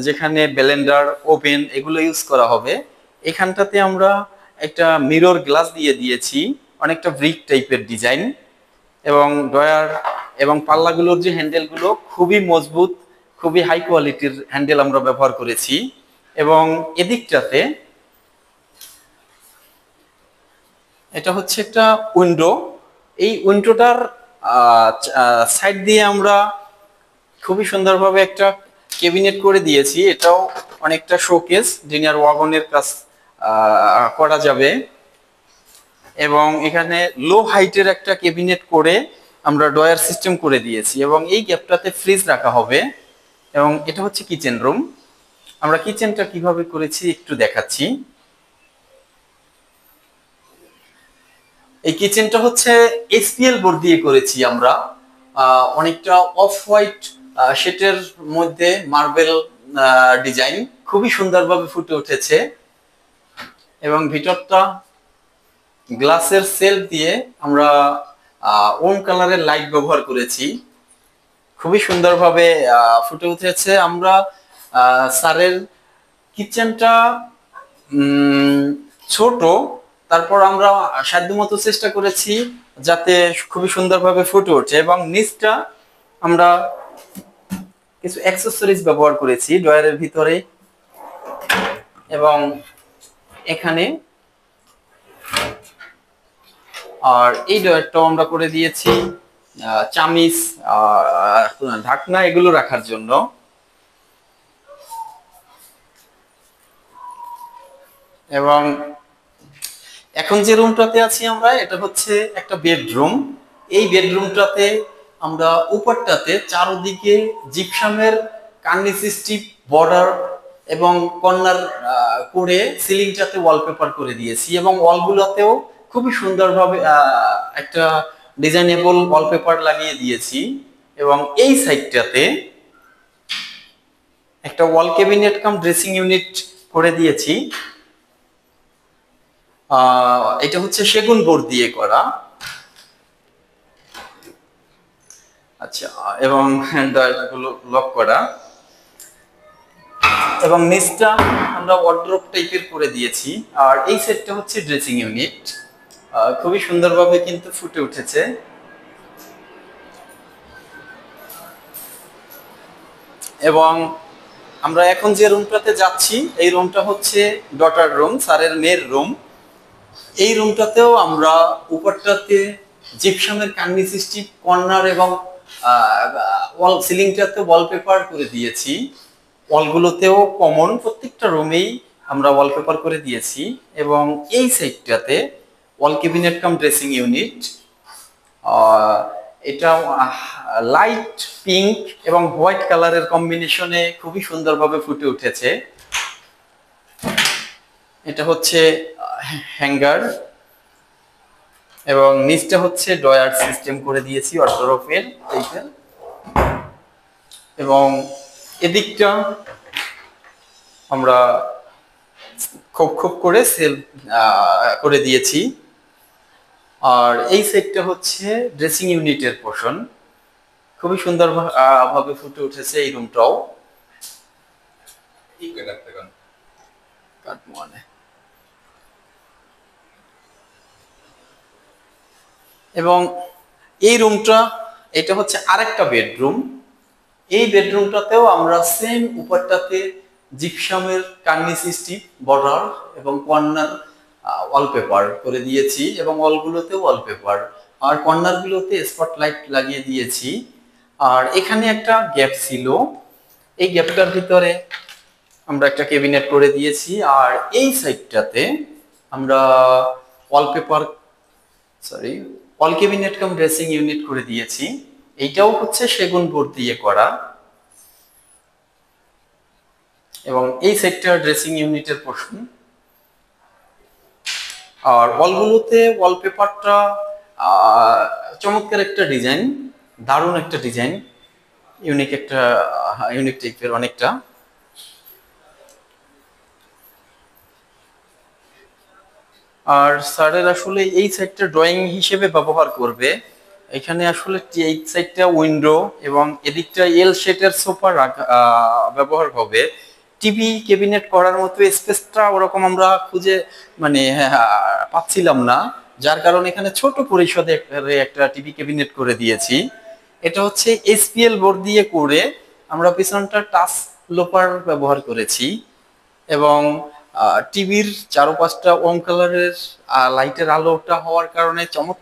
যেখানে Blender, oven এগুলো use করা হবে, এখানটাতে আমরা একটা মিরর গ্লাস দিয়ে দিয়েছি, অনেকটা ব্রিক টাইপের ডিজাইন। এবং ড্রয়ার এবং পাল্লাগুলোর যে হ্যান্ডেলগুলো খুবই মজবুত, খুবই হাই কোয়ালিটির হ্যান্ডেল আমরা ব্যবহার করেছি। এবং এদিকটাতে এটা হচ্ছে একটা উইন্ডো। এই উইন্ডোটার সাইড দিয়ে আমরা খুবই সুন্দরভাবে একটা ক্যাবিনেট করে দিয়েছি। এটাও অনেকটা শোকেস, ডিনার ওয়াগনের কাজ করা যাবে। এবং এখানে লো হাইটের একটা ক্যাবিনেট করে আমরা ড্রয়ার সিস্টেম করে দিয়েছি, এবং এই গ্যাপটাতে ফ্রিজ রাখা হবে। এবং এটা হচ্ছে কিচেন রুম। আমরা কিচেনটা কিভাবে করেছি একটু দেখাচ্ছি। এই কিচেনটা হচ্ছে এসপিএল বোর্ড দিয়ে করেছি আমরা, অনেকটা অফ হোয়াইট শেডের মধ্যে মার্বেল ডিজাইন, খুবই সুন্দরভাবে ফুটে উঠেছে। এবং ভিতরটা গ্লাসের সেল দিয়ে আমরা ওম কালারের লাইট ব্যবহার করেছি, খুবই সুন্দরভাবে ফুটে উঠেছে। আমরা স্যারের কিচেনটা ছোট, তারপর আমরা সাধ্যমতো চেষ্টা করেছি যাতে খুবই সুন্দরভাবে ফুটে ওঠে। এবং নিচটা আমরা কিছু অ্যাক্সেসরিজ ব্যবহার করেছি ড্রয়ারের ভিতরে, এবং এখানে আর এই ড্রয়ারটাও আমরা করে দিয়েছি চামিচ, ঢাকনা এগুলো রাখার জন্য। এবং এখন যে রুমটাতে আছি আমরা, এটা হচ্ছে একটা বেডরুম। এই বেডরুমটাতে আমরা উপরটাতে চারদিকে জিপসামের কার্নিশ স্ট্রিপ বর্ডার এবং কর্নার করে সিলিংটাতে ওয়ালপেপার করে দিয়েছি, এবং ওয়ালগুলোতেও খুবই সুন্দরভাবে একটা ডিজাইনেবল ওয়ালপেপার লাগিয়ে দিয়েছি। এবং এই সাইডটাতে একটা ওয়াল ক্যাবিনেট কাম ড্রেসিং ইউনিট করে দিয়েছি। এটা হচ্ছে সেগুন বোর্ড দিয়ে করা। আচ্ছা, এবং দরজাগুলো লক করা। এবং নিচটা আমরা ওয়ার্ড্রোব টাইপের করে দিয়েছি। আর এই সেটটা হচ্ছে ড্রেসিং ইউনিট, খুবই সুন্দরভাবে কিন্তু ফুটে উঠেছে। এবং আমরা এখন যে রুমটাতে যাচ্ছি, এই রুমটা হচ্ছে ডটার রুম, স্যারের মেয়ের রুম। এই রুমটাতেও আমরা উপরটাতে জিপসামের কার্নিশ স্ট্রিপ, কর্নার এবং ওয়াল সিলিংটাতে ওয়ালপেপার করে দিয়েছি। ওয়ালগুলোতেও কমন প্রত্যেকটা রুমেই আমরা ওয়ালপেপার করে দিয়েছি। এবং এই সাইডটাতে ওয়াল ক্যাবিনেট কাম ড্রেসিং ইউনিট, এটা লাইট পিঙ্ক এবং হোয়াইট কালারের কম্বিনেশনে খুবই সুন্দরভাবে ফুটে উঠেছে। এটা হচ্ছে হ্যাঙ্গার, এবং নিচটা হচ্ছে ড্রয়ার সিস্টেম করে দিয়েছি ওয়ার্ড্রোবের টাইপের। এবং এদিকটা আমরা খুব খুব করে সেল করে দিয়েছি। আর এই সেটটা হচ্ছে ড্রেসিং ইউনিটের পোর্শন, খুবই সুন্দর ভাবে ফুটে উঠেছে এই রুমটাও। এবং এই রুমটা, এটা হচ্ছে আরেকটা বেডরুম। এই বেডরুমটাতেও আমরা সেম উপরটাতে জিপসামের কার্নিশ স্ট্রিপ বর্ডার এবং কর্নার ওয়ালপেপার করে দিয়েছি, এবং ওয়ালগুলোতেও ওয়ালপেপার, আর কর্নারগুলোতে স্পটলাইট লাগিয়ে দিয়েছি। আর এখানে একটা গ্যাপ ছিল, এই গ্যাপটার ভিতরে আমরা একটা ক্যাবিনেট করে দিয়েছি। আর এই সাইডটাতে আমরা ওয়ালপেপার, সরি, ওয়াল ক্যাবিনেট কাম ড্রেসিং ইউনিট করে দিয়েছি। এইটাও হচ্ছে সেগুন বোর্ড দিয়ে করা। এবং এই সেক্টর ড্রেসিং ইউনিটের পোর্শন। আর ওয়ালগুলোতে ওয়ালপেপারটা চমৎকার একটা ডিজাইন, দারুণ একটা ডিজাইন, ইউনিক একটা ইউনিক টাইপের অনেকটা। আর স্যারের আসলে এই সাইডটা ড্রয়িং হিসেবে ব্যবহার করবে, এখানে আসলে এই সাইডটা উইন্ডো এবং এদিকটা এল শেপের সোফা ব্যবহার হবে। টিভি ক্যাবিনেট করার মতো স্পেসটা ওরকম আমরা খুঁজে মানে পাচ্ছিলাম না, যার কারণে এখানে ছোট পরিসরে একটা টিভি ক্যাবিনেট করে দিয়েছি। এটা হচ্ছে এসপিএল বোর্ড দিয়ে করে আমরা পিছনটা টাচ লোপার ব্যবহার করেছি এবং টিভির চারপাশটা ওয়ার্ম কালারের লাইটের আলোটা হওয়ার কারণে চমৎকার